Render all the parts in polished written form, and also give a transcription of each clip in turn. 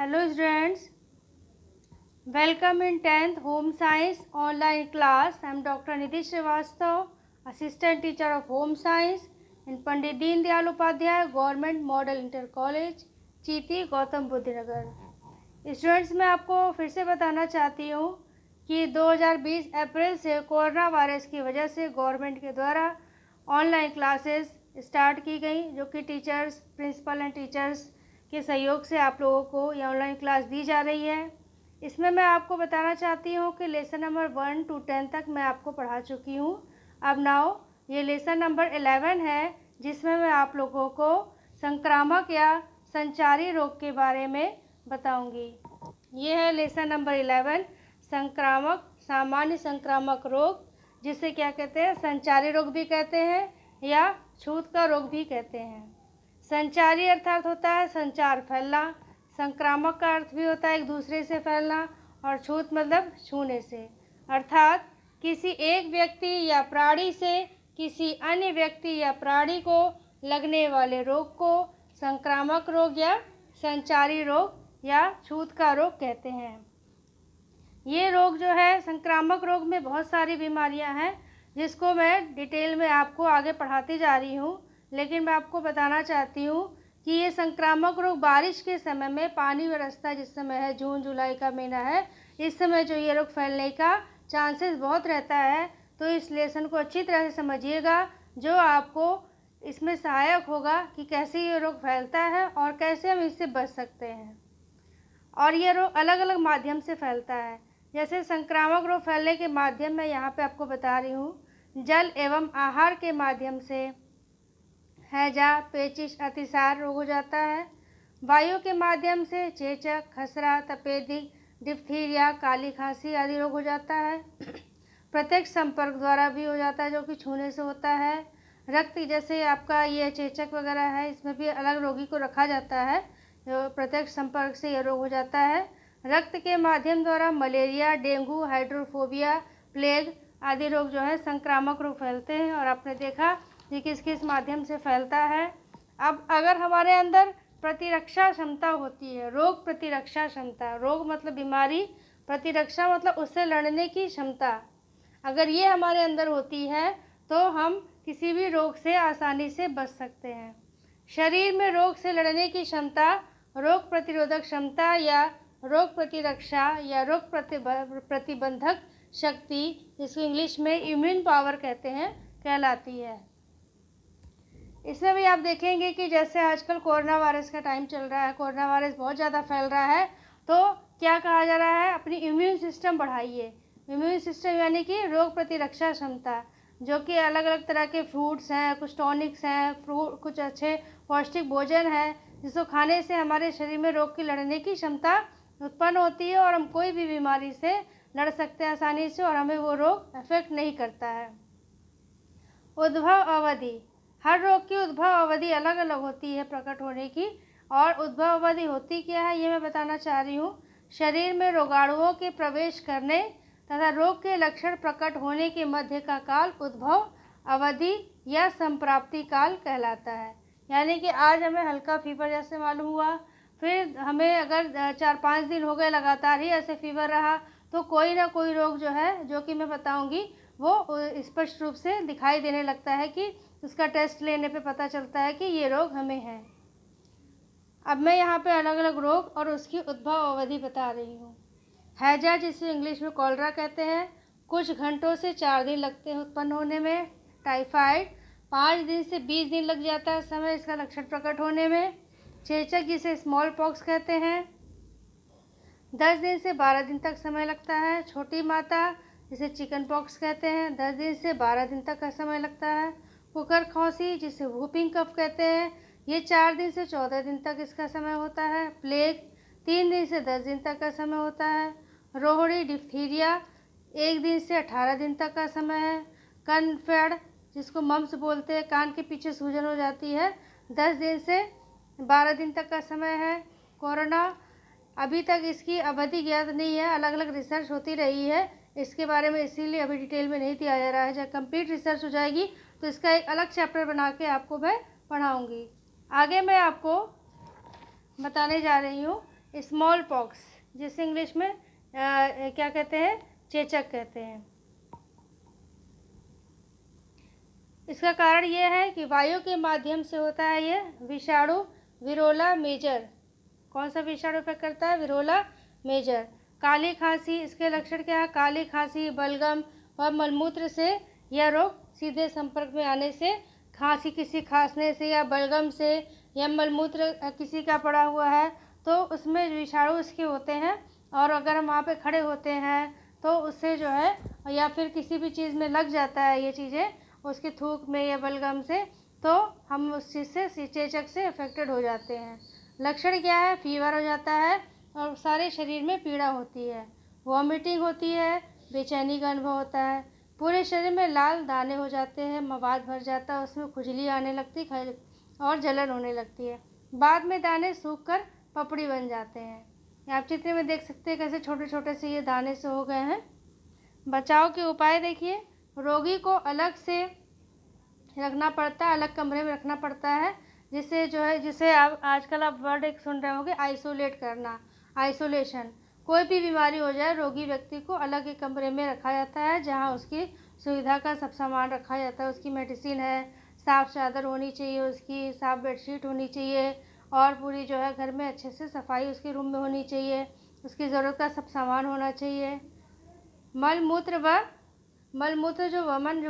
Hello students, welcome in 10th Home Science online class. I am Dr. Nidhi Srivastav, Assistant Teacher of Home Science in Pandit Deen Dayal Upadhyay Government Model Inter College, Chiti, Gautam Buddh Nagar. Students, मैं आपको फिर से बताना चाहती हूँ कि 2020 अप्रैल से corona virus की वजह से गवर्नमेंट के द्वारा ऑनलाइन क्लासेस स्टार्ट की गई, जो कि टीचर्स, प्रिंसिपल एंड टीचर्स के सहयोग से आप लोगों को ये ऑनलाइन क्लास दी जा रही है। इसमें मैं आपको बताना चाहती हूँ कि लेसन नंबर 1 to 10 तक मैं आपको पढ़ा चुकी हूँ। अब नाउ ये लेसन नंबर 11 है, जिसमें मैं आप लोगों को संक्रामक या संचारी रोग के बारे में बताऊंगी। ये है लेसन नंबर 11, संक्रामक, सामान्य संक्रामक रोग, जिसे क्या कहते हैं, संचारी रोग भी कहते हैं या छूत का रोग भी कहते हैं। संचारी अर्थात होता है संचार, फैलना। संक्रामक का अर्थ भी होता है एक दूसरे से फैलना, और छूत मतलब छूने से, अर्थात किसी एक व्यक्ति या प्राणी से किसी अन्य व्यक्ति या प्राणी को लगने वाले रोग को संक्रामक रोग या संचारी रोग या छूत का रोग कहते हैं। ये रोग जो है, संक्रामक रोग में बहुत सारी बीमारियां हैं, जिसको मैं डिटेल में आपको आगे पढ़ाती जा रही हूँ। लेकिन मैं आपको बताना चाहती हूँ कि ये संक्रामक रोग बारिश के समय में, पानी बरसता जिस समय है, जून जुलाई का महीना है, इस समय जो ये रोग फैलने का चांसेस बहुत रहता है। तो इस लेसन को अच्छी तरह से समझिएगा, जो आपको इसमें सहायक होगा कि कैसे ये रोग फैलता है और कैसे हम इससे बच सकते हैं। और ये रोग अलग अलग माध्यम से फैलता है। जैसे संक्रामक रोग फैलने के माध्यम मैं यहाँ पे आपको बता रही हूँ, जल एवं आहार के माध्यम से हैजा, पेचिश, अतिसार रोग हो जाता है। वायु के माध्यम से चेचक, खसरा, तपेदिक, डिप्थीरिया, काली खांसी आदि रोग हो जाता है। प्रत्यक्ष संपर्क द्वारा भी हो जाता है, जो कि छूने से होता है। रक्त, जैसे आपका ये चेचक वगैरह है, इसमें भी अलग रोगी को रखा जाता है, जो प्रत्यक्ष संपर्क से यह रोग हो जाता है। रक्त के माध्यम द्वारा मलेरिया, डेंगू, हाइड्रोफोबिया, प्लेग आदि रोग जो है संक्रामक रोग फैलते हैं। और आपने देखा कि किस किस माध्यम से फैलता है। अब अगर हमारे अंदर प्रतिरक्षा क्षमता होती है, रोग प्रतिरक्षा क्षमता, रोग मतलब बीमारी, प्रतिरक्षा मतलब उससे लड़ने की क्षमता, अगर ये हमारे अंदर होती है तो हम किसी भी रोग से आसानी से बच सकते हैं। शरीर में रोग से लड़ने की क्षमता, रोग प्रतिरोधक क्षमता या रोग प्रतिरक्षा या रोग प्रतिबंधक शक्ति, जिसको इंग्लिश में इम्यून पावर कहते हैं, कहलाती है। इसमें भी आप देखेंगे कि जैसे आजकल कोरोना वायरस का टाइम चल रहा है, कोरोना वायरस बहुत ज़्यादा फैल रहा है, तो क्या कहा जा रहा है, अपनी इम्यून सिस्टम बढ़ाइए। इम्यून सिस्टम यानी कि रोग प्रतिरक्षा क्षमता, जो कि अलग अलग तरह के फ्रूट्स हैं, कुछ टॉनिक्स हैं, कुछ अच्छे पौष्टिक भोजन है, जिसको खाने से हमारे शरीर में रोग की लड़ने की क्षमता उत्पन्न होती है और हम कोई भी बीमारी से लड़ सकते हैं आसानी से, और हमें वो रोग अफेक्ट नहीं करता है। उद्भव अवधि, हर रोग की उद्भव अवधि अलग अलग होती है प्रकट होने की, और उद्भव अवधि होती क्या है ये मैं बताना चाह रही हूँ। शरीर में रोगाणुओं के प्रवेश करने तथा रोग के लक्षण प्रकट होने के मध्य का काल उद्भव अवधि या संप्राप्ति काल कहलाता है। यानी कि आज हमें हल्का फीवर जैसे मालूम हुआ, फिर हमें अगर 4-5 दिन हो गए लगातार ही ऐसे फीवर रहा, तो कोई ना कोई रोग जो है, जो कि मैं बताऊंगी, वो स्पष्ट रूप से दिखाई देने लगता है कि उसका टेस्ट लेने पे पता चलता है कि ये रोग हमें है। अब मैं यहाँ पे अलग अलग रोग और उसकी उद्भव अवधि बता रही हूँ। हैजा, जिसे इंग्लिश में कॉलरा कहते हैं, कुछ घंटों से 4 दिन लगते हैं उत्पन्न होने में। टाइफाइड, 5 दिन से 20 दिन लग जाता है समय इसका लक्षण प्रकट होने में। चेचक, जिसे स्मॉल पॉक्स कहते हैं, 10 दिन से 12 दिन तक समय लगता है। छोटी माता, जिसे चिकन पॉक्स कहते हैं, 10 दिन से 12 दिन तक का समय लगता है। कुकर खांसी, जिसे वूपिंग कफ कहते हैं, ये 4 दिन से 14 दिन तक इसका समय होता है। प्लेग, 3 दिन से 10 दिन तक का समय होता है। रोहड़ी, डिप्थीरिया, 1 दिन से 18 दिन तक का समय है। कनफेड, जिसको मम्स बोलते हैं, कान के पीछे सूजन हो जाती है, 10 दिन से 12 दिन तक का समय है। कोरोना, अभी तक इसकी अवधि ज्ञात नहीं है, अलग अलग रिसर्च होती रही है इसके बारे में, इसीलिए अभी डिटेल में नहीं दिया जा रहा है। जब कंप्लीट रिसर्च हो जाएगी तो इसका एक अलग चैप्टर बना के आपको मैं पढ़ाऊँगी। आगे मैं आपको बताने जा रही हूँ स्मॉल पॉक्स, जिसे इंग्लिश में क्या कहते हैं, चेचक कहते हैं। इसका कारण ये है कि वायु के माध्यम से होता है ये विषाणु विरोला मेजर। कौन सा विषाणु इफेक्ट करता है, विरोला मेजर। काली खांसी, इसके लक्षण क्या है, काली खांसी, बलगम व मलमूत्र से यह रोग सीधे संपर्क में आने से, खांसी किसी खांसने से या बलगम से या मलमूत्र किसी का पड़ा हुआ है तो उसमें विषाणु इसके होते हैं, और अगर हम वहाँ पे खड़े होते हैं तो उससे जो है, या फिर किसी भी चीज़ में लग जाता है ये चीज़ें, उसकी थूक में या बलगम से, तो हम उस चीज़ से, चेचक से अफेक्टेड हो जाते हैं। लक्षण क्या है, फीवर हो जाता है और सारे शरीर में पीड़ा होती है, वॉमिटिंग होती है, बेचैनी का अनुभव होता है, पूरे शरीर में लाल दाने हो जाते हैं, मवाद भर जाता है, उसमें खुजली आने लगती और जलन होने लगती है। बाद में दाने सूखकर पपड़ी बन जाते हैं। आप चित्र में देख सकते हैं कैसे छोटे छोटे से ये दाने से हो गए हैं। बचाव के उपाय देखिए, रोगी को अलग से रखना पड़ता है, अलग कमरे में रखना पड़ता है, जिससे जो है, जिसे आप आजकल आप वर्ड एक सुन रहे होंगे, आइसोलेट करना, आइसोलेशन। कोई भी बीमारी हो जाए, रोगी व्यक्ति को अलग एक कमरे में रखा जाता है जहां उसकी सुविधा का सब सामान रखा जाता है। उसकी मेडिसिन है, साफ़ चादर होनी चाहिए, उसकी साफ़ बेडशीट होनी चाहिए, और पूरी जो है घर में अच्छे से सफाई उसके रूम में होनी चाहिए, उसकी ज़रूरत का सब सामान होना चाहिए। मलमूत्र जो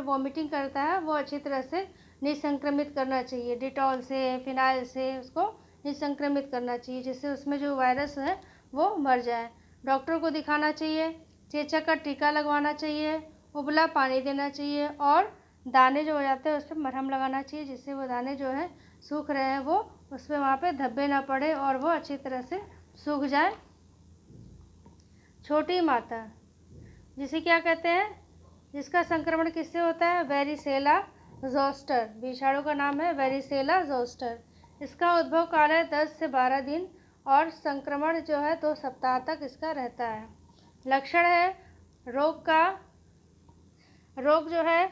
वॉमिटिंग करता है वो अच्छी तरह से निसंक्रमित करना चाहिए, डिटॉल से, फिनाइल से उसको निसंक्रमित करना चाहिए, जिससे उसमें जो वायरस है वो मर जाए। डॉक्टर को दिखाना चाहिए, चेचक का टीका लगवाना चाहिए, उबला पानी देना चाहिए, और दाने जो हो जाते हैं उस पर मरहम लगाना चाहिए, जिससे वो दाने जो है सूख रहे हैं वो उस पर वहाँ पे धब्बे ना पड़े और वो अच्छी तरह से सूख जाए। छोटी माता, जिसे क्या कहते हैं, जिसका संक्रमण किससे होता है, वेरिसेला जोस्टर, विषाणु का नाम है वेरिसेला जोस्टर। इसका उद्भव काल है 10 से 12 दिन और संक्रमण जो है 2 सप्ताह तक इसका रहता है। लक्षण है, रोग जो है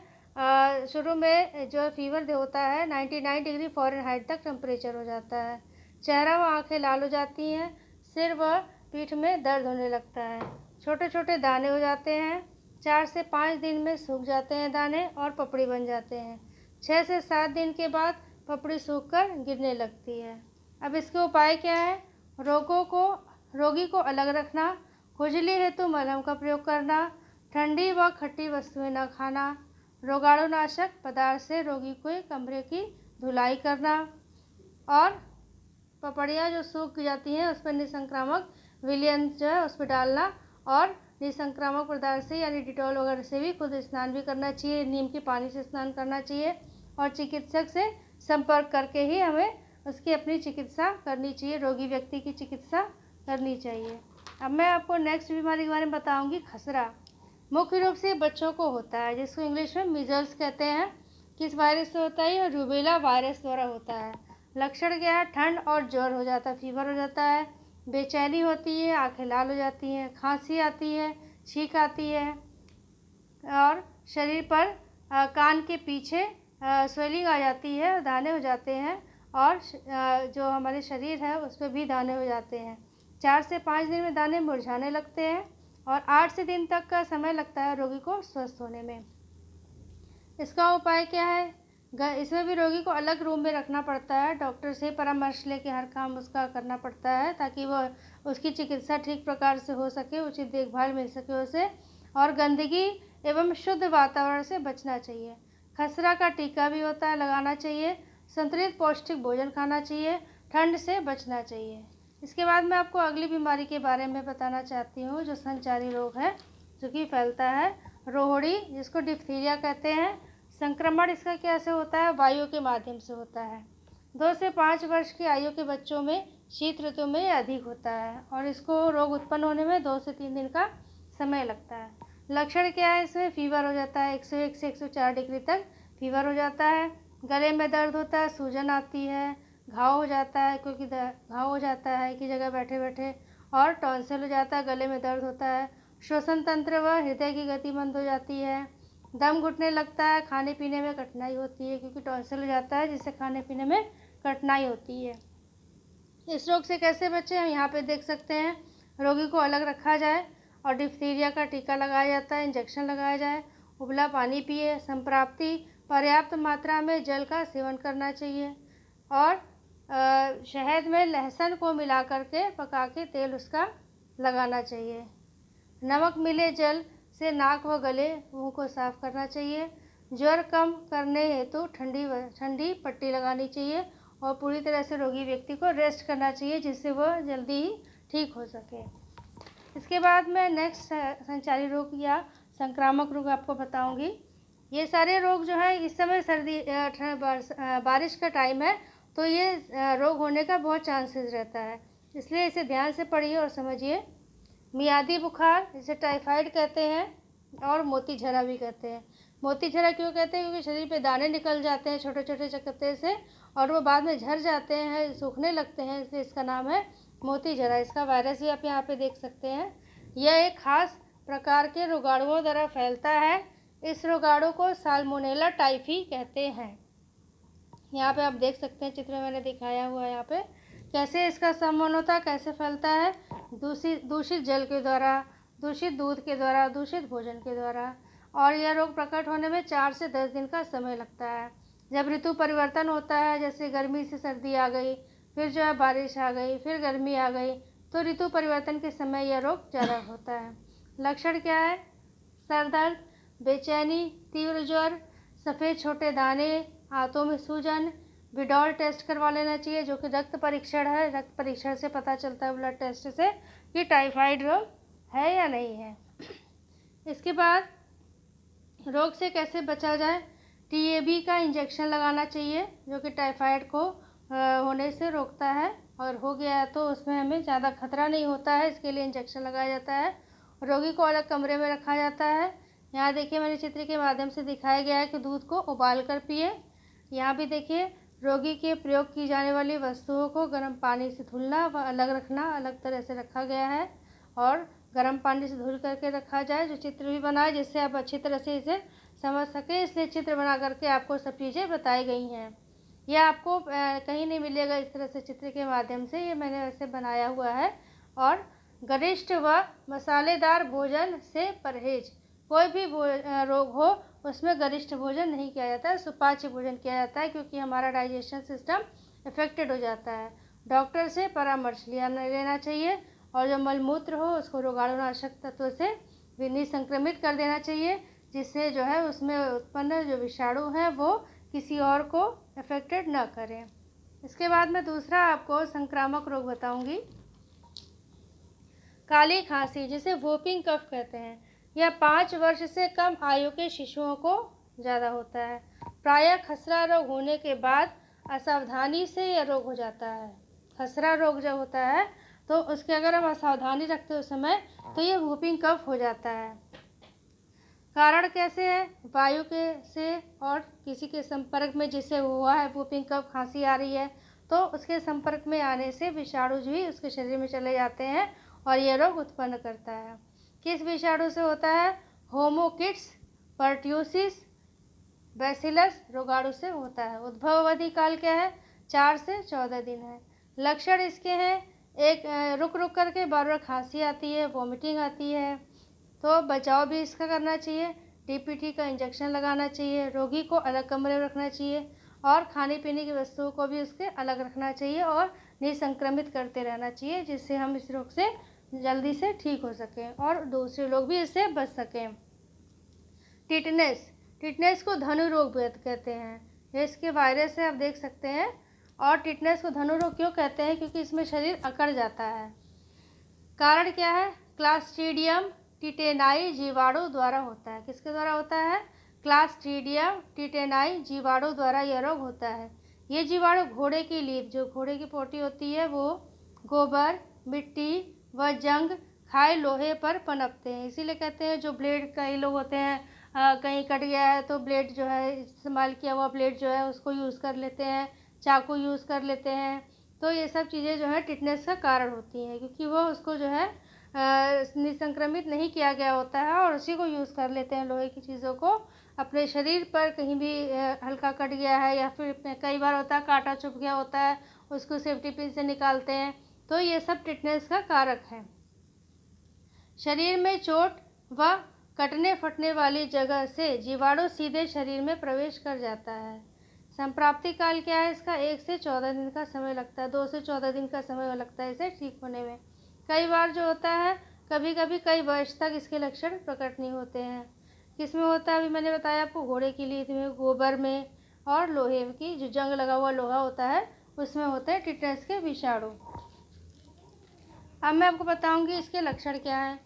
शुरू में जो फीवर होता है 99 डिग्री फ़ारेनहाइट तक टेम्परेचर हो जाता है। चेहरा व आंखें लाल हो जाती हैं, सिर व पीठ में दर्द होने लगता है, छोटे छोटे दाने हो जाते हैं, 4 से 5 दिन में सूख जाते हैं दाने और पपड़ी बन जाते हैं। 6 से 7 दिन के बाद पपड़ी सूखकर गिरने लगती है। अब इसके उपाय क्या है, रोगी को अलग रखना, खुजली हेतु मलहम का प्रयोग करना, ठंडी व खट्टी वस्तुएं न खाना, रोगाणुनाशक पदार्थ से रोगी के कमरे की धुलाई करना, और पपड़ियाँ जो सूख जाती हैं उस पर निसंक्रामक विलयन जो है उस पर डालना, और निसंक्रामक पदार्थ से यानी डिटॉल वगैरह से भी खुद स्नान भी करना चाहिए, नीम के पानी से स्नान करना चाहिए, और चिकित्सक से संपर्क करके ही हमें उसकी अपनी चिकित्सा करनी चाहिए, रोगी व्यक्ति की चिकित्सा करनी चाहिए। अब मैं आपको नेक्स्ट बीमारी के बारे में बताऊंगी, खसरा। मुख्य रूप से बच्चों को होता है, जिसको इंग्लिश में मीजल्स कहते हैं। किस वायरस से होता है, रूबेला वायरस द्वारा होता है। लक्षण क्या है, ठंड और ज्वर हो जाता है, फीवर हो जाता है, बेचैनी होती है, आंखें लाल हो जाती हैं, खांसी आती है, छींक आती है, और शरीर पर कान के पीछे स्वेलिंग आ जाती है, दाने हो जाते हैं, और जो हमारे शरीर है उस पर भी दाने हो जाते हैं। 4 से 5 दिन में दाने मुरझाने लगते हैं, और 8 से दिन तक का समय लगता है रोगी को स्वस्थ होने में। इसका उपाय क्या है, इसमें भी रोगी को अलग रूम में रखना पड़ता है, डॉक्टर से परामर्श लेके हर काम उसका करना पड़ता है, ताकि वो उसकी चिकित्सा ठीक प्रकार से हो सके, उचित देखभाल मिल सके उसे, और गंदगी एवं शुद्ध वातावरण से बचना चाहिए। खसरा का टीका भी होता है, लगाना चाहिए, संतुलित पौष्टिक भोजन खाना चाहिए, ठंड से बचना चाहिए। इसके बाद मैं आपको अगली बीमारी के बारे में बताना चाहती हूँ, जो संचारी रोग है जो कि फैलता है, रोहड़ी, जिसको डिप्थीरिया कहते हैं। संक्रमण इसका कैसे होता है, वायु के माध्यम से होता है। 2 से 5 वर्ष की आयु के बच्चों में शीत ऋतु में अधिक होता है, और इसको रोग उत्पन्न होने में 2 से 3 दिन का समय लगता है। लक्षण क्या है, इसमें फीवर हो जाता है, 101 से 104 डिग्री तक फीवर हो जाता है, गले में दर्द होता है, सूजन आती है, घाव हो जाता है, क्योंकि घाव हो जाता है कि जगह बैठे बैठे, और टॉन्सिल हो जाता है, गले में दर्द होता है, श्वसन तंत्र व हृदय की गति मंद हो जाती है, दम घुटने लगता है, खाने पीने में कठिनाई होती है, क्योंकि टॉन्सिल हो जाता है जिससे खाने पीने में कठिनाई होती है। इस रोग से कैसे बचें, हम यहाँ पे देख सकते हैं। रोगी को अलग रखा जाए और डिप्थीरिया का टीका लगाया जाता है, इंजेक्शन लगाया जाए। उबला पानी पिए, संप्राप्ति पर्याप्त मात्रा में जल का सेवन करना चाहिए और शहद में लहसुन को मिला करके पका के तेल उसका लगाना चाहिए। नमक मिले जल से नाक व गले मुंह को साफ करना चाहिए। ज्वर कम करने हेतु ठंडी पट्टी लगानी चाहिए और पूरी तरह से रोगी व्यक्ति को रेस्ट करना चाहिए, जिससे वह जल्दी ही ठीक हो सके। इसके बाद मैं नेक्स्ट संचारी रोग या संक्रामक रोग आपको बताऊंगी। ये सारे रोग जो है, इस समय बारिश का टाइम है, तो ये रोग होने का बहुत चांसेस रहता है, इसलिए इसे ध्यान से पढ़िए और समझिए। मियादी बुखार, जिसे टाइफाइड कहते हैं और मोती झरा भी कहते हैं। मोती झरा क्यों कहते हैं? क्योंकि शरीर पे दाने निकल जाते हैं छोटे छोटे चकत्ते से और वो बाद में झड़ जाते हैं, सूखने लगते हैं, इसलिए इसका नाम है मोती झरा। इसका वायरस भी आप यहाँ पे देख सकते हैं। यह एक खास प्रकार के रोगाणुओं द्वारा फैलता है। इस रोगाणु को साल्मोनेला टाइफी कहते हैं। यहाँ पे आप देख सकते हैं, चित्र में मैंने दिखाया हुआ है यहाँ पे कैसे इसका संवहन होता है, कैसे फैलता है। दूषित जल के द्वारा, दूषित दूध के द्वारा, दूषित भोजन के द्वारा। और यह रोग प्रकट होने में 4 से 10 दिन का समय लगता है। जब ऋतु परिवर्तन होता है, जैसे गर्मी से सर्दी आ गई, फिर जो है बारिश आ गई, फिर गर्मी आ गई, तो ऋतु परिवर्तन के समय यह रोग ज़्यादा होता है। लक्षण क्या है? सर दर्द, बेचैनी, तीव्र ज्वर, सफ़ेद छोटे दाने, हाथों में सूजन। विडॉल टेस्ट करवा लेना चाहिए, जो कि रक्त परीक्षण है। रक्त परीक्षण से पता चलता है, ब्लड टेस्ट से, कि टाइफाइड रोग है या नहीं है। इसके बाद रोग से कैसे बचा जाए? टीएबी का इंजेक्शन लगाना चाहिए, जो कि टाइफाइड को होने से रोकता है, और हो गया है तो उसमें हमें ज़्यादा खतरा नहीं होता है, इसके लिए इंजेक्शन लगाया जाता है। रोगी को अलग कमरे में रखा जाता है। यहाँ देखिए, मैंने चित्र के माध्यम से दिखाया गया है कि दूध को उबाल कर पिए। यहाँ भी देखिए, रोगी के प्रयोग की जाने वाली वस्तुओं को गर्म पानी से धुलना व अलग रखना, अलग तरह से रखा गया है और गर्म पानी से धुल करके रखा जाए। जो चित्र भी बना है, जिससे आप अच्छी तरह से इसे समझ सकें, इसलिए चित्र बना करके आपको सब चीज़ें बताई गई हैं। यह आपको कहीं नहीं मिलेगा इस तरह से चित्र के माध्यम से, ये मैंने वैसे बनाया हुआ है। और गरिष्ठ व मसालेदार भोजन से परहेज। कोई भी रोग हो, उसमें गरिष्ठ भोजन नहीं किया जाता है, सुपाच्य भोजन किया जाता है, क्योंकि हमारा डाइजेशन सिस्टम इफेक्टेड हो जाता है। डॉक्टर से परामर्श लेना चाहिए और जो मलमूत्र हो उसको रोगाणुनाशक तत्व से निसंक्रमित कर देना चाहिए, जिससे जो है उसमें उत्पन्न जो विषाणु हैं वो किसी और को अफेक्टेड ना करें। इसके बाद मैं दूसरा आपको संक्रामक रोग बताऊंगी। काली खांसी, जिसे वोपिंग कफ कहते हैं, यह 5 वर्ष से कम आयु के शिशुओं को ज़्यादा होता है। प्रायः खसरा रोग होने के बाद असावधानी से यह रोग हो जाता है। खसरा रोग जब होता है तो उसके अगर हम असावधानी रखते उस समय, तो ये वोपिंग कफ हो जाता है। कारण कैसे है? वायु के से और किसी के संपर्क में जिससे हुआ है वोपिंग कफ, खांसी आ रही है, तो उसके संपर्क में आने से विषाणु भी उसके शरीर में चले जाते हैं और यह रोग उत्पन्न करता है। किस विषाणु से होता है? होमोकिट्स पर्ट्यूसिस बैसिलस रोगाणु से होता है। उद्भव अवधि काल क्या है? 4 से 14 दिन है। लक्षण इसके हैं, एक रुक रुक करके बार बार खांसी आती है, वॉमिटिंग आती है, तो बचाव भी इसका करना चाहिए। टीपीटी का इंजेक्शन लगाना चाहिए, रोगी को अलग कमरे में रखना चाहिए और खाने पीने की वस्तुओं को भी उसके अलग रखना चाहिए और निसंक्रमित करते रहना चाहिए, जिससे हम इस रोग से जल्दी से ठीक हो सकें और दूसरे लोग भी इससे बच सकें। टिटनेस, टिटनेस को धनु रोग कहते हैं। ये इसके वायरस है, आप देख सकते हैं। और टिटनेस को धनु रोग क्यों कहते हैं? क्योंकि इसमें शरीर अकड़ जाता है। कारण क्या है? क्लास्ट्रीडियम टिटेनाई जीवाणु द्वारा होता है। किसके द्वारा होता है? क्लास्ट्रीडियम टिटेनाई जीवाणु द्वारा यह रोग होता है। ये जीवाणु घोड़े की लीद, जो घोड़े की पोटी होती है, वो गोबर, मिट्टी व जंग खाए लोहे पर पनपते हैं। इसीलिए कहते हैं, जो ब्लेड कई लोग होते हैं, कहीं कट गया है तो ब्लेड जो है, इस्तेमाल किया हुआ ब्लेड जो है उसको यूज़ कर लेते हैं, चाकू यूज़ कर लेते हैं। तो ये सब चीज़ें जो है टिटनेस का कारण होती हैं, क्योंकि वो उसको जो है निसंक्रमित नहीं किया गया होता है और उसी को यूज़ कर लेते हैं, लोहे की चीज़ों को। अपने शरीर पर कहीं भी हल्का कट गया है या फिर कई बार होता है कांटा चुभ गया होता है, उसको सेफ्टी पिन से निकालते हैं। तो ये सब टिटनेस का कारक है। शरीर में चोट व कटने फटने वाली जगह से जीवाणु सीधे शरीर में प्रवेश कर जाता है। संप्राप्ति काल क्या है इसका? 1 से 14 दिन का समय लगता है। 2 से 14 दिन का समय लगता है इसे ठीक होने में। कई बार जो होता है, कभी कभी कई वर्ष तक इसके लक्षण प्रकट नहीं होते हैं। किस में होता है? अभी मैंने बताया आपको, घोड़े की लीद में, गोबर में और लोहे की, जो जंग लगा हुआ लोहा होता है उसमें होते हैं टिटनेस के विषाणु। अब मैं आपको बताऊंगी इसके लक्षण क्या हैं।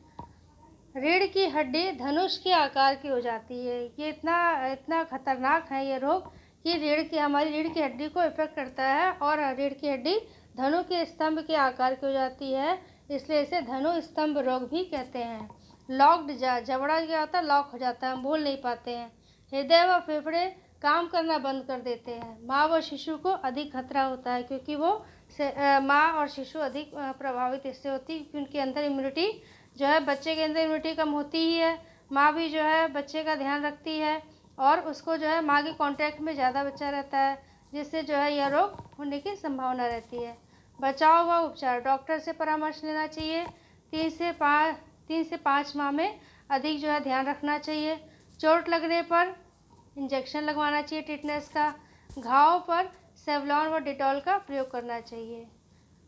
रीढ़ की हड्डी धनुष के आकार की हो जाती है। ये इतना खतरनाक है ये रोग कि हमारी रीढ़ की हड्डी को इफेक्ट करता है और रीढ़ की हड्डी धनु के स्तंभ के आकार की हो जाती है, इसलिए इसे धनु स्तंभ रोग भी कहते हैं। लॉक्ड जा, जबड़ा क्या होता है? लॉक हो जाता है, हम बोल नहीं पाते हैं। हृदय व फेफड़े काम करना बंद कर देते हैं। माँ व शिशु को अधिक खतरा होता है, क्योंकि वो माँ और शिशु अधिक प्रभावित इससे होती है, क्योंकि उनके अंदर इम्यूनिटी जो है, बच्चे के अंदर इम्यूनिटी कम होती ही है। माँ भी जो है बच्चे का ध्यान रखती है और उसको जो है माँ के कांटेक्ट में ज़्यादा बच्चा रहता है, जिससे जो है यह रोग होने की संभावना रहती है। बचाव व उपचार, डॉक्टर से परामर्श लेना चाहिए। 3 से 5 माह में अधिक जो है ध्यान रखना चाहिए। चोट लगने पर इंजेक्शन लगवाना चाहिए टिटनेस का। घाव पर सेवलॉन व डिटॉल का प्रयोग करना चाहिए।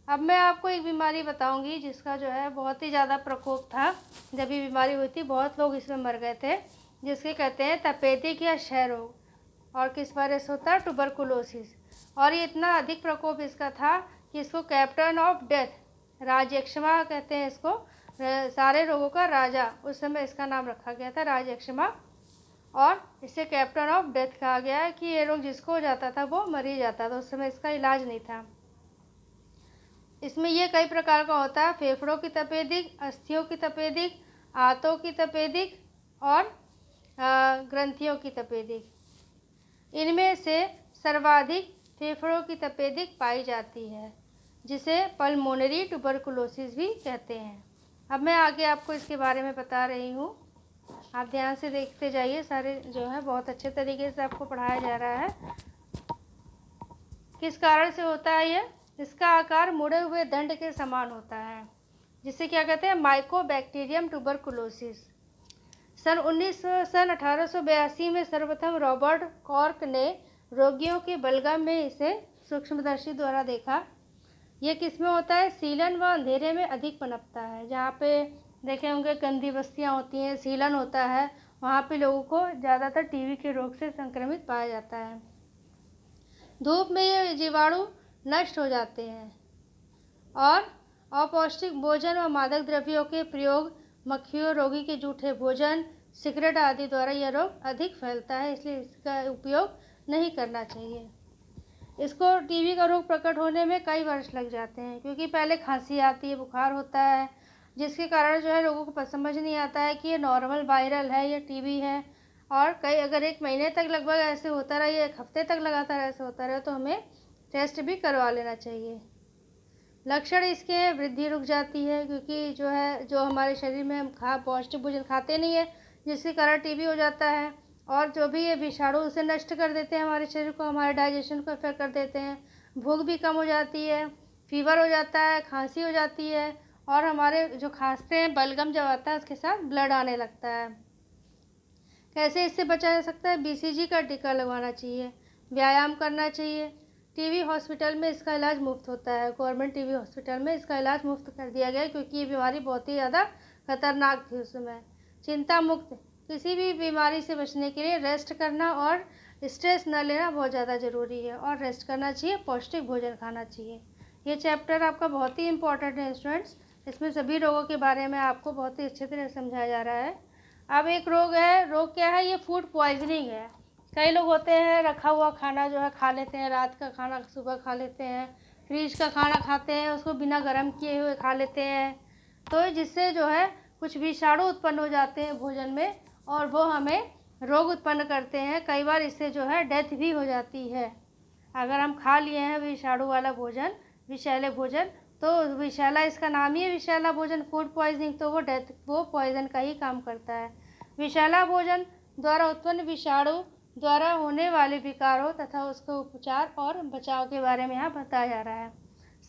अब मैं आपको एक बीमारी बताऊंगी जिसका जो है बहुत ही ज़्यादा प्रकोप था। जब ये बीमारी हुई थी बहुत लोग इसमें मर गए थे, जिसके कहते हैं तपेदिक या क्षय रोग। और किस वायरस होता है? ट्यूबरकुलोसिस। और ये इतना अधिक प्रकोप इसका था कि इसको कैप्टन ऑफ डेथ, राजयक्षमा कहते हैं इसको, सारे रोगों का राजा, उस समय इसका नाम रखा गया था राजयक्षमा। और इसे कैप्टन ऑफ डेथ कहा गया है कि ये रोग जिसको हो जाता था वो मर ही जाता था, उस समय इसका इलाज नहीं था। इसमें ये कई प्रकार का होता है। फेफड़ों की तपेदिक, अस्थियों की तपेदिक, आंतों की तपेदिक और ग्रंथियों की तपेदिक। इनमें से सर्वाधिक फेफड़ों की तपेदिक पाई जाती है, जिसे पल्मोनरी ट्यूबरकुलोसिस भी कहते हैं। अब मैं आगे आपको इसके बारे में बता रही हूँ, आप ध्यान से देखते जाइए। सारे जो है बहुत अच्छे तरीके से आपको पढ़ाया जा रहा है। किस कारण से होता है ये? इसका आकार मुड़े हुए दंड के समान होता है, जिसे क्या कहते हैं? Mycobacterium tuberculosis. सन 1882 में सर्वप्रथम रॉबर्ट कॉर्क ने रोगियों के बलगम में इसे सूक्ष्मदर्शी द्वारा देखा। ये किस में होता है? सीलन व अंधेरे में अधिक पनपता है। जहाँ पे देखे होंगे गंदी बस्तियाँ होती हैं, सीलन होता है, वहाँ पे लोगों को ज़्यादातर टीबी के रोग से संक्रमित पाया जाता है। धूप में ये जीवाणु नष्ट हो जाते हैं और अपौष्टिक भोजन व मादक द्रव्यों के प्रयोग, मक्खियों, रोगी के जूठे भोजन, सिगरेट आदि द्वारा यह रोग अधिक फैलता है, इसलिए इसका उपयोग नहीं करना चाहिए। इसको टीबी का रोग प्रकट होने में कई वर्ष लग जाते हैं, क्योंकि पहले खांसी आती है, बुखार होता है, जिसके कारण जो है लोगों को समझ नहीं आता है कि ये नॉर्मल वायरल है या टीबी है। और अगर 1 महीने तक लगभग ऐसे होता रहे, 1 हफ्ते तक लगातार ऐसे होता रहे, तो हमें टेस्ट भी करवा लेना चाहिए। लक्षण इसके हैं, वृद्धि रुक जाती है, क्योंकि जो हमारे शरीर में हम पौष्टिक भोजन खाते नहीं है, जिसके कारण टीबी हो जाता है। और जो भी ये विषाणु उसे नष्ट कर देते हैं, हमारे शरीर को, हमारे डाइजेशन को इफेक्ट कर देते हैं। भूख भी कम हो जाती है, फीवर हो जाता है, खांसी हो जाती है, और हमारे जो खांसते हैं बलगम जब आता है उसके साथ ब्लड आने लगता है। कैसे इससे बचा जा सकता है? BCG का टीका लगवाना चाहिए, व्यायाम करना चाहिए। टीबी हॉस्पिटल में इसका इलाज मुफ्त होता है। गवर्नमेंट टीबी हॉस्पिटल में इसका इलाज मुफ्त कर दिया गया, क्योंकि ये बीमारी बहुत ही ज़्यादा खतरनाक थी उस समय। चिंता मुक्त, किसी भी बीमारी से बचने के लिए रेस्ट करना और स्ट्रेस न लेना बहुत ज़्यादा ज़रूरी है, और रेस्ट करना चाहिए, पौष्टिक भोजन खाना चाहिए। ये चैप्टर आपका बहुत ही इम्पोर्टेंट है स्टूडेंट्स। इसमें सभी रोगों के बारे में आपको बहुत ही अच्छे तरह समझाया जा रहा है। अब एक रोग है, रोग क्या है? ये फूड पॉइजनिंग है। कई लोग होते हैं रखा हुआ खाना जो है खा लेते हैं, रात का खाना सुबह खा लेते हैं, फ्रिज का खाना खाते हैं, उसको बिना गर्म किए हुए खा लेते हैं, तो जिससे जो है कुछ विषाणु उत्पन्न हो जाते हैं भोजन में, और वो हमें रोग उत्पन्न करते हैं। कई बार इससे जो है डेथ भी हो जाती है। अगर हम खा लिए हैं विषाणु वाला भोजन, विषैले भोजन, तो विषैला, इसका नाम ही है विषैला भोजन, फूड पॉइजनिंग, तो वो पॉइजन का ही काम करता है। विषैला भोजन द्वारा उत्पन्न विषाणु द्वारा होने वाले विकारों तथा उसके उपचार और बचाव के बारे में यहाँ बताया जा रहा है।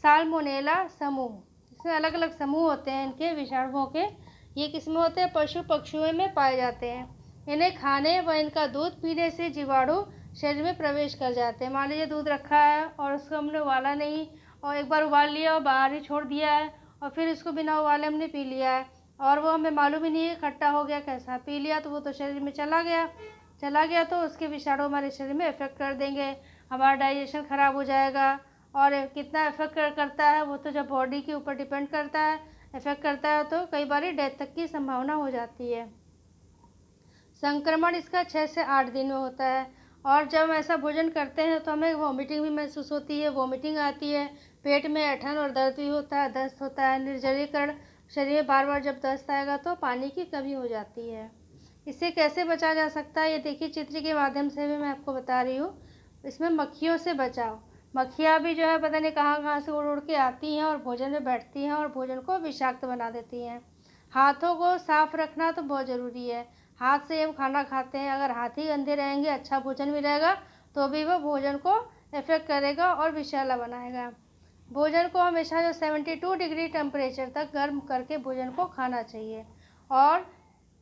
साल्मोनेला समूह, इसमें अलग अलग समूह होते हैं इनके विषाणुओं के। ये किसमें होते हैं? पशु पक्षियों में पाए जाते हैं। इन्हें खाने व इनका दूध पीने से जीवाणु शरीर में प्रवेश कर जाते हैं। मान लीजिए दूध रखा है और उसको हमने उबाला नहीं, और एक बार उबाल लिया और बाहर ही छोड़ दिया है, और फिर इसको बिना उबाले हमने पी लिया है, और वो हमें मालूम ही नहीं है खट्टा हो गया कैसा। पी लिया तो वो तो शरीर में चला गया तो उसके विषाणु हमारे शरीर में इफेक्ट कर देंगे, हमारा डाइजेशन ख़राब हो जाएगा। और कितना इफेक्ट करता है वो तो जब बॉडी के ऊपर डिपेंड करता है, इफेक्ट करता है तो कई बार डेथ तक की संभावना हो जाती है। संक्रमण इसका 6 से 8 दिन में होता है, और जब हम ऐसा भोजन करते हैं तो हमें वॉमिटिंग भी महसूस होती है, वॉमिटिंग आती है, पेट में ऐंठन और दर्द भी होता है, दस्त होता है, निर्जलीकरण, शरीर में बार बार जब दस्त आएगा तो पानी की कमी हो जाती है। इससे कैसे बचा जा सकता है, ये देखिए चित्र के माध्यम से भी मैं आपको बता रही हूँ। इसमें मक्खियों से बचाव। मक्खियाँ भी जो है पता नहीं कहाँ कहाँ से उड़ उड़ के आती हैं और भोजन में बैठती हैं और भोजन को विषाक्त बना देती हैं। हाथों को साफ रखना तो बहुत ज़रूरी है। हाथ से हम खाना खाते हैं, अगर हाथ ही गंदे रहेंगे, अच्छा भोजन भी रहेगा तो भी वो भोजन को इफेक्ट करेगा और विषैला बनाएगा। भोजन को हमेशा जो 72 डिग्री टेम्परेचर तक गर्म करके भोजन को खाना चाहिए, और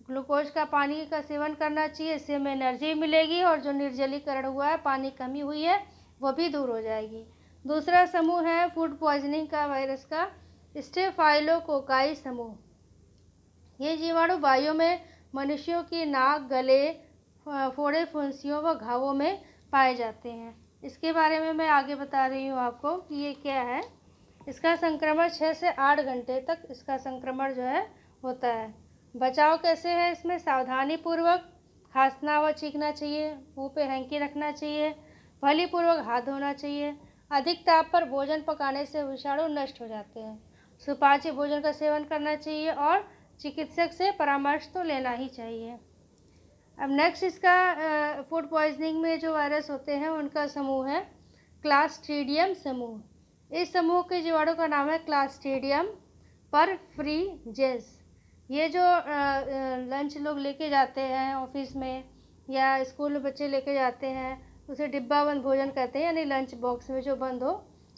ग्लूकोज का पानी का सेवन करना चाहिए। इससे हमें एनर्जी मिलेगी और जो निर्जलीकरण हुआ है, पानी कमी हुई है, वो भी दूर हो जाएगी। दूसरा समूह है फूड पॉइजनिंग का वायरस का स्टेफाइलोकोकाई समूह। ये जीवाणु वायु में मनुष्यों की नाक, गले, फोड़े, फुंसियों व घावों में पाए जाते हैं। इसके बारे में मैं आगे बता रही हूँ आपको कि ये क्या है। इसका संक्रमण 6 से 8 घंटे तक इसका संक्रमण जो है होता है। बचाव कैसे है? इसमें सावधानी पूर्वक खांसना व छींकना चाहिए, मुंह पे हैंकी रखना चाहिए, भलीपूर्वक हाथ धोना चाहिए। अधिक ताप पर भोजन पकाने से विषाणु नष्ट हो जाते हैं। सुपाच्य भोजन का सेवन करना चाहिए और चिकित्सक से परामर्श तो लेना ही चाहिए। अब नेक्स्ट इसका फूड पॉइजनिंग में जो वायरस होते हैं उनका समूह है क्लास्ट्रीडियम समूह। इस समूह के जीवाणु का नाम है क्लास्ट्रीडियम परफ्रीजेंस। ये जो लंच लोग लेके जाते हैं ऑफिस में या स्कूल में बच्चे लेके जाते हैं, उसे डिब्बा बंद भोजन कहते हैं, यानी लंच बॉक्स में जो बंद हो,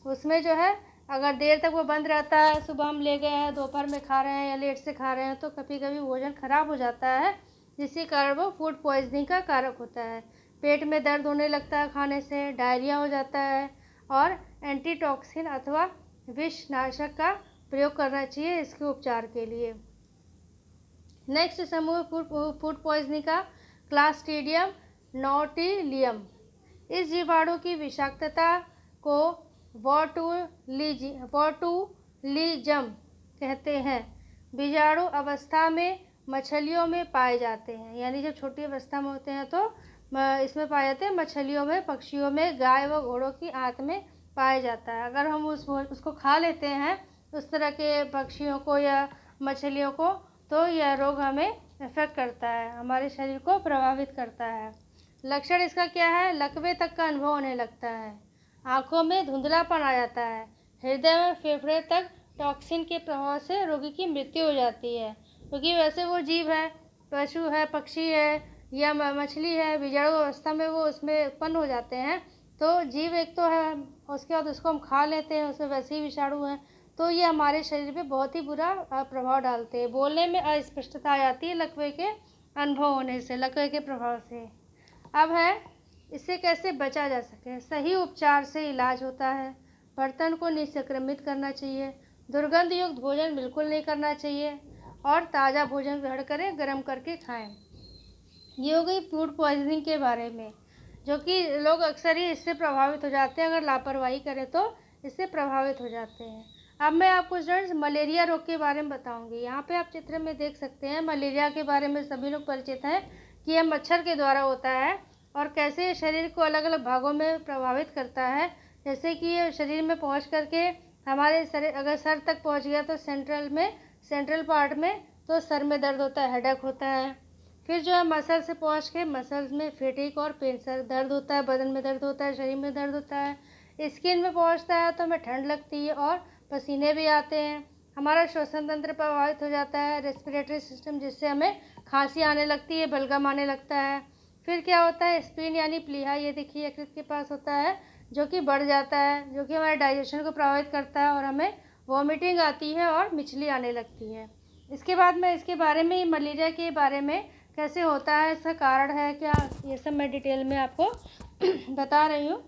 उसमें जो है अगर देर तक वो बंद रहता है, सुबह हम ले गए हैं, दोपहर में खा रहे हैं या लेट से खा रहे हैं, तो कभी कभी भोजन खराब हो जाता है, जिसके कारण वो फूड पॉइजनिंग का कारक होता है। पेट में दर्द होने लगता है खाने से, डायरिया हो जाता है, और एंटीटॉक्सिन अथवा विषनाशक का प्रयोग करना चाहिए इसके उपचार के लिए। नेक्स्ट समूह फूड पॉइजनिंग का क्लास्ट्रीडियम नोटिलियम। इस जीवाणु की विषाक्तता को बोटुलिज्म कहते हैं। बीजाणु अवस्था में मछलियों में पाए जाते हैं, यानी जब छोटी अवस्था में होते हैं तो इसमें पाए जाते हैं। मछलियों में, पक्षियों में, गाय व घोड़ों की आंत में पाया जाता है। अगर हम उसको खा लेते हैं उस तरह के पक्षियों को या मछलियों को, तो यह रोग हमें इफेक्ट करता है, हमारे शरीर को प्रभावित करता है। लक्षण इसका क्या है? लकवे तक का अनुभव होने लगता है, आंखों में धुंधलापन आ जाता है, हृदय में फेफड़े तक टॉक्सिन के प्रभाव से रोगी की मृत्यु हो जाती है। क्योंकि वैसे वो जीव है, पशु है, पक्षी है या मछली है, बीजाणु अवस्था में वो उसमें उत्पन्न हो जाते हैं, तो जीव एक तो है, उसके बाद उसको हम खा लेते हैं, उसमें वैसे ही विषाणु हैं, तो ये हमारे शरीर पे बहुत ही बुरा प्रभाव डालते हैं। बोलने में अस्पष्टता आ जाती है लकवे के अनुभव होने से, लकवे के प्रभाव से। अब है इससे कैसे बचा जा सके। सही उपचार से इलाज होता है। बर्तन को निसंक्रमित करना चाहिए, दुर्गंध युक्त भोजन बिल्कुल नहीं करना चाहिए, और ताज़ा भोजन ग्रहण करें, गर्म करके खाएं। ये हो गई फूड पॉइजनिंग के बारे में, जो कि लोग अक्सर ही इससे प्रभावित हो जाते हैं, अगर लापरवाही करें तो इससे प्रभावित हो जाते हैं। अब मैं आपको स्टूडेंट्स मलेरिया रोग के बारे में बताऊंगी। यहाँ पे आप चित्र में देख सकते हैं, मलेरिया के बारे में सभी लोग परिचित हैं कि यह मच्छर के द्वारा होता है और कैसे शरीर को अलग अलग भागों में प्रभावित करता है। जैसे कि ये शरीर में पहुँच करके हमारे शरीर, अगर सर तक पहुँच गया तो सेंट्रल पार्ट में तो सर में दर्द होता है, हेडेक होता है। फिर जो है मसल से पहुँच के मसल्स में फेटिक और पेन, सर दर्द होता है, बदन में दर्द होता है, शरीर में दर्द होता है। स्किन में पहुँचता है तो हमें ठंड लगती है और पसीने भी आते हैं। हमारा श्वसन तंत्र प्रभावित हो जाता है, रेस्पिरेटरी सिस्टम, जिससे हमें खांसी आने लगती है, बलगम आने लगता है। फिर क्या होता है, स्प्लीन यानी प्लीहा, ये देखिए यकृत के पास होता है, जो कि बढ़ जाता है, जो कि हमारे डाइजेशन को प्रभावित करता है और हमें वॉमिटिंग आती है और मिचली आने लगती है। इसके बाद मैं इसके बारे में, मलेरिया के बारे में कैसे होता है, इसका कारण है क्या, ये सब मैं डिटेल में आपको बता रही हूँ।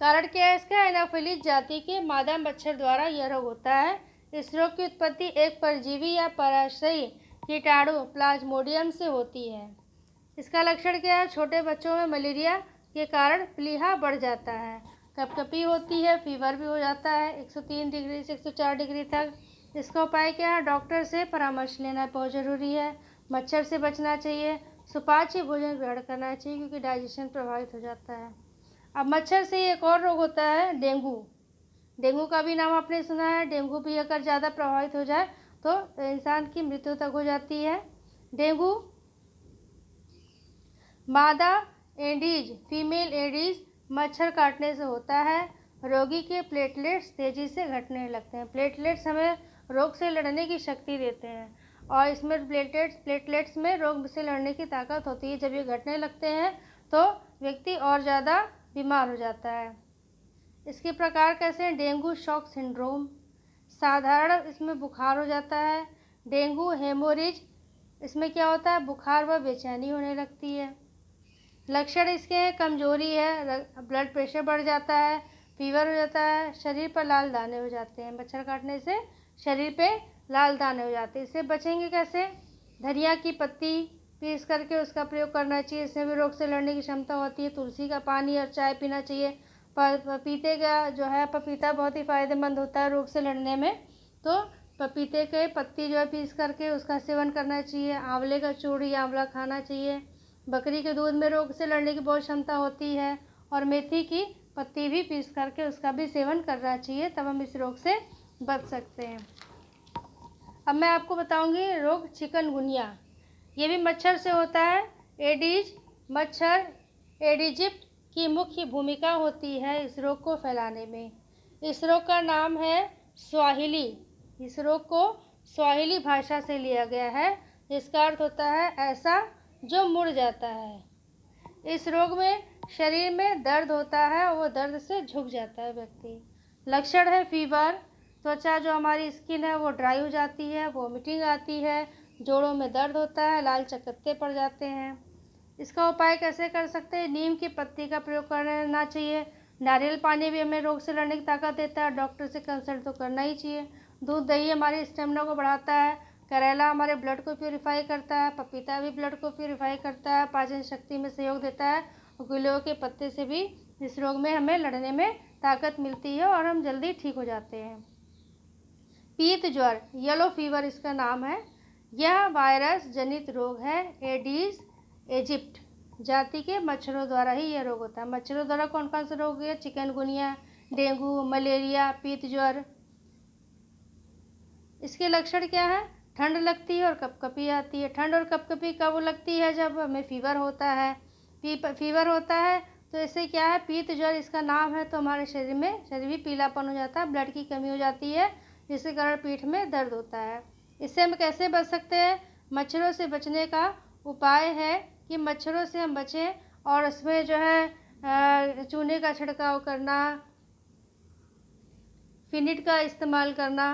कारण क्या है इसका, एनाफिलीज जाति के मादा मच्छर द्वारा यह रोग होता है। इस रोग की उत्पत्ति एक परजीवी या पराश्रयी कीटाणु प्लाज्मोडियम से होती है। इसका लक्षण क्या है, छोटे बच्चों में मलेरिया के कारण प्लीहा बढ़ जाता है, कपकपी होती है, फीवर भी हो जाता है 103 डिग्री से 104 डिग्री तक। इसका उपाय क्या है, डॉक्टर से परामर्श लेना बहुत ज़रूरी है। मच्छर से बचना चाहिए, सुपाच्य भोजन ग्रहण करना चाहिए क्योंकि डाइजेशन प्रभावित हो जाता है। अब मच्छर से एक और रोग होता है डेंगू। डेंगू का भी नाम आपने सुना है। डेंगू भी अगर ज़्यादा प्रभावित हो जाए तो इंसान की मृत्यु तक हो जाती है। डेंगू मादा एडीज, फीमेल एडीज मच्छर काटने से होता है। रोगी के प्लेटलेट्स तेज़ी से घटने लगते हैं। प्लेटलेट्स हमें रोग से लड़ने की शक्ति देते हैं और इसमें प्लेटलेट्स में रोग से लड़ने की ताकत होती है। जब ये घटने लगते हैं तो व्यक्ति और ज़्यादा बीमार हो जाता है। इसके प्रकार कैसे हैं, डेंगू शॉक सिंड्रोम, साधारण इसमें बुखार हो जाता है। डेंगू हेमोरेज, इसमें क्या होता है, बुखार व बेचैनी होने लगती है। लक्षण इसके हैं, कमजोरी है, ब्लड प्रेशर बढ़ जाता है, फीवर हो जाता है, शरीर पर लाल दाने हो जाते हैं। मच्छर काटने से शरीर पे लाल दाने हो जाते हैं। इससे बचेंगे कैसे, धनिया की पत्ती पीस करके उसका प्रयोग करना चाहिए, इससे भी रोग से लड़ने की क्षमता होती है। तुलसी का पानी और चाय पीना चाहिए। पपीते का जो है, पपीता बहुत ही फ़ायदेमंद होता है रोग से लड़ने में, तो पपीते के पत्ती जो है पीस करके उसका सेवन करना चाहिए। आंवले का चूड़ी आंवला खाना चाहिए। बकरी के दूध में रोग से लड़ने की बहुत क्षमता होती है और मेथी की पत्ती भी पीस करके उसका भी सेवन करना चाहिए, तब हम इस रोग से बच सकते हैं। अब मैं आपको बताऊंगी रोग चिकनगुनिया। ये भी मच्छर से होता है। एडीज मच्छर एडिजिप्ट की मुख्य भूमिका होती है इस रोग को फैलाने में। इस रोग का नाम है स्वाहिली। इस रोग को स्वाहिली भाषा से लिया गया है, जिसका अर्थ होता है ऐसा जो मुड़ जाता है। इस रोग में शरीर में दर्द होता है और वो दर्द से झुक जाता है व्यक्ति। लक्षण है फीवर, त्वचा जो हमारी स्किन है वो ड्राई हो जाती है, वोमिटिंग आती है, जोड़ों में दर्द होता है, लाल चकत्ते पड़ जाते हैं। इसका उपाय कैसे कर सकते हैं, नीम की पत्ती का प्रयोग करना चाहिए। नारियल पानी भी हमें रोग से लड़ने की ताकत देता है, डॉक्टर से कंसल्ट तो करना ही चाहिए। दूध दही हमारे स्टेमिना को बढ़ाता है। करेला हमारे ब्लड को प्यूरिफाई करता है। पपीता भी ब्लड को प्यूरिफाई करता है, पाचन शक्ति में सहयोग देता है। गिलोय के पत्ते से भी इस रोग में हमें लड़ने में ताकत मिलती है और हम जल्दी ठीक हो जाते हैं। पीत ज्वर, येलो फीवर इसका नाम है। यह वायरस जनित रोग है। एडीज एजिप्ट जाति के मच्छरों द्वारा ही यह रोग होता है। मच्छरों द्वारा कौन कौन से रोग है, चिकनगुनिया, डेंगू, मलेरिया, पीत ज्वर। इसके लक्षण क्या है, ठंड लगती है और कपकपी आती है। ठंड और कपकपी कब लगती है, जब हमें फीवर होता है। फीवर होता है तो इससे क्या है, पीत ज्वर इसका नाम है, तो हमारे शरीर भी पीलापन हो जाता है, ब्लड की कमी हो जाती है, जिसके कारण पीठ में दर्द होता है। इससे हम कैसे बच सकते हैं, मच्छरों से बचने का उपाय है कि मच्छरों से हम बचें और उसमें जो है चूने का छिड़काव करना, फिनिट का इस्तेमाल करना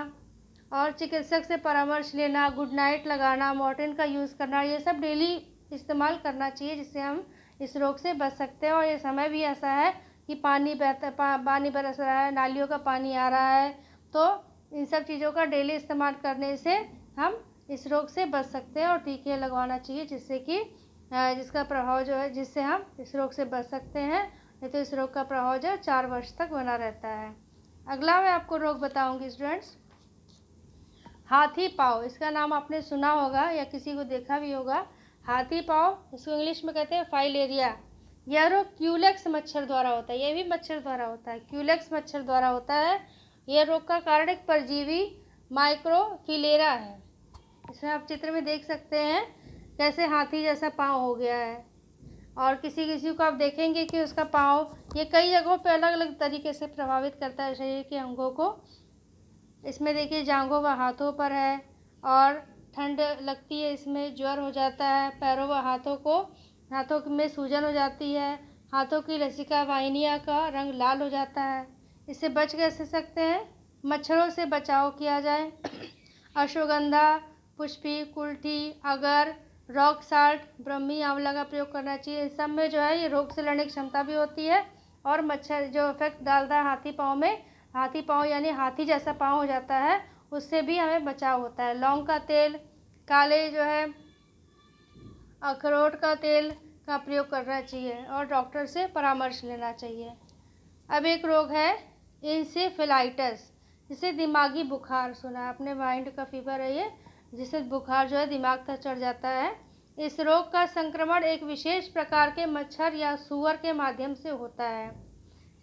और चिकित्सक से परामर्श लेना, गुड नाइट लगाना, मॉर्टिन का यूज़ करना, ये सब डेली इस्तेमाल करना चाहिए, जिससे हम इस रोग से बच सकते हैं। और ये समय भी ऐसा है कि पानी बरस रहा है, नालियों का पानी आ रहा है, तो इन सब चीज़ों का डेली इस्तेमाल करने से हम इस रोग से बच सकते हैं। और टीके लगवाना चाहिए जिससे कि जिसका प्रभाव जो है, जिससे हम इस रोग से बच सकते हैं। नहीं तो इस रोग का प्रभाव जो है 4 वर्ष तक बना रहता है। अगला मैं आपको रोग बताऊंगी स्टूडेंट्स, हाथी पाँव। इसका नाम आपने सुना होगा या किसी को देखा भी होगा। हाथी पाँव, इसको इंग्लिश में कहते हैं फाइलेरिया। यह रोग क्यूलेक्स मच्छर द्वारा होता है। यह भी मच्छर द्वारा होता है, क्यूलेक्स मच्छर द्वारा होता है। यह रोग का कारण एक परजीवी माइक्रोफिलेरा है। इसमें आप चित्र में देख सकते हैं कैसे हाथी जैसा पाँव हो गया है। और किसी किसी को आप देखेंगे कि उसका पाँव ये कई जगहों पे अलग अलग तरीके से प्रभावित करता है शरीर के अंगों को। इसमें देखिए जांघों व हाथों पर है और ठंड लगती है, इसमें ज्वर हो जाता है, पैरों व हाथों को हाथों में सूजन हो जाती है, हाथों की लसिका वाहिनियाँ का रंग लाल हो जाता है। इससे बच कैसे सकते हैं? मच्छरों से बचाव किया जाए। अश्वगंधा, पुष्पी, कुल्थी, अगर, रॉक साल्ट, ब्रह्मी आंवला का प्रयोग करना चाहिए। इस सब में जो है ये रोग से लड़ने की क्षमता भी होती है और मच्छर जो इफेक्ट डालता है हाथी पाँव में, हाथी पाँव यानी हाथी जैसा पाँव हो जाता है, उससे भी हमें बचाव होता है। लौंग का तेल, काले जो है अखरोट का तेल का प्रयोग करना चाहिए और डॉक्टर से परामर्श लेना चाहिए। अब एक रोग है इंसेफेलाइटिस, जिसे दिमागी बुखार, सुना आपने, माइंड का फीवर है ये, जिससे बुखार जो है दिमाग तक चढ़ जाता है। इस रोग का संक्रमण एक विशेष प्रकार के मच्छर या सूअर के माध्यम से होता है।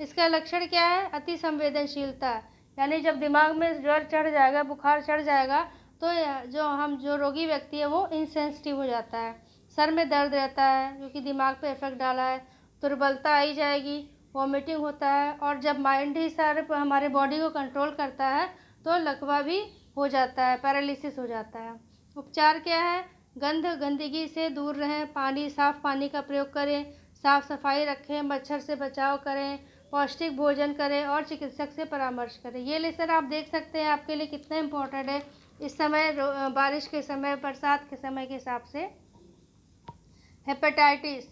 इसका लक्षण क्या है? अति संवेदनशीलता, यानी जब दिमाग में ज्वर चढ़ जाएगा, बुखार चढ़ जाएगा, तो जो रोगी व्यक्ति है वो इनसेंसिटिव हो जाता है। सर में दर्द रहता है क्योंकि दिमाग पे इफेक्ट डाला है, दुर्बलता आई जाएगी, वॉमिटिंग होता है, और जब माइंड ही सारे हमारे बॉडी को कंट्रोल करता है तो लकवा भी हो जाता है, पैरालिसिस हो जाता है। उपचार क्या है? गंदगी से दूर रहें, साफ पानी का प्रयोग करें, साफ सफाई रखें, मच्छर से बचाव करें, पौष्टिक भोजन करें और चिकित्सक से परामर्श करें। ये लेसन आप देख सकते हैं आपके लिए कितना इम्पोर्टेंट है इस समय, बारिश के समय, बरसात के समय के हिसाब से। हेपेटाइटिस,